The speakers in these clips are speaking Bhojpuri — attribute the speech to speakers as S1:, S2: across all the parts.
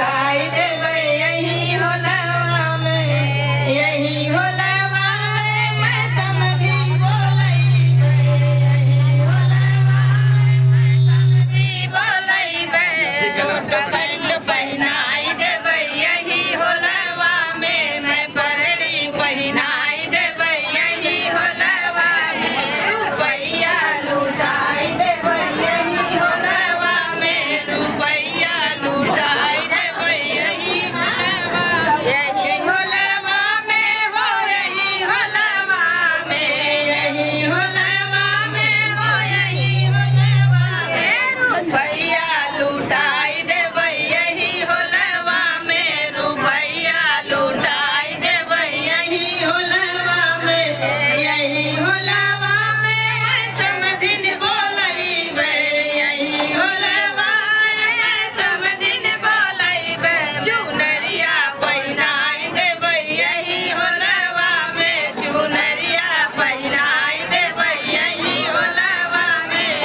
S1: लुटाई देवे यही होलवा में, यही होलवा में मैं समधी बोलैबे, यही होलवा में मैं समधी बोलैबे। कोट पैंट पहनाई देवे यही होलवा में, मैं पगड़ी पहनाई देवे यही होलवा में। रुपैया लुटाई देवे यही होलवा में, रुपैया लुटाई देवे यही होलवा, यही होलवा में हो, यही होलवा में, यही होलवा में हो, यही होलवा में। रुपैया लुटाई देवे यही होलवा में, रुपैया लुटाई देवे यही होलवा में, यही होलवा में मैं समधिन बोलैबे, यही होलवा में मैं समधिन बोलैबे। चुनरिया पहिनाई देवे यही होलवा में, चुनरिया पहिनाई देवे यही होलवा में।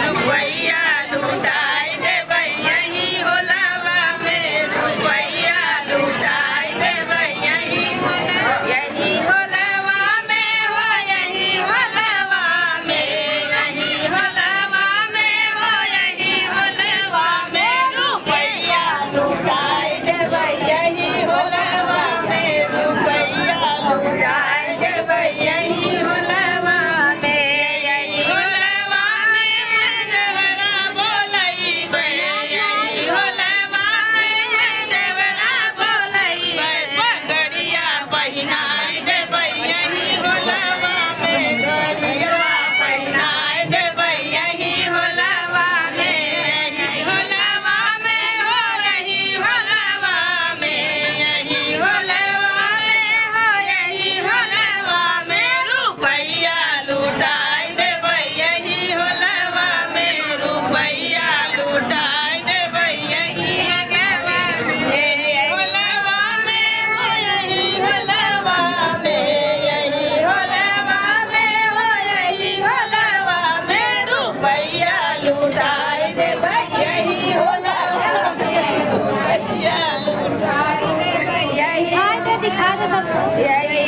S1: रुपैया लुटाई देवे यही होलवा में, रुपैया लुटाई देवे यही होलवा, यही होलवा में हो, यही होलवा में, यही होलवा में हो, यही होलवा में। रुपैया लुटाई देवे यही होलवा में, रुपैया लुटाई देवे यही होलवा में, यही होलवा में मैं देवरा बोलैबे, यही होलवा में मैं देवरा बोलैबे। पगड़िया पहिनाई देवे यही होलवा में, गड़िया पहिनाई देवे यही होलवा में, यही होलवा में हो, यही होलवा में, यही होलवा में हो, यही होलवा में। रुपैया लुटाई देवे यही होलवा में, रुपैया लुटाई देवे यही होलवा, यही होलवा में हो, यही होलवा में, यही होलवा में हो, यही होलवा में। रुपैया लुटाई देवे यही होलवा में, रुपैया लुटाई देवे यही,
S2: दिखा दे सबको।
S1: यही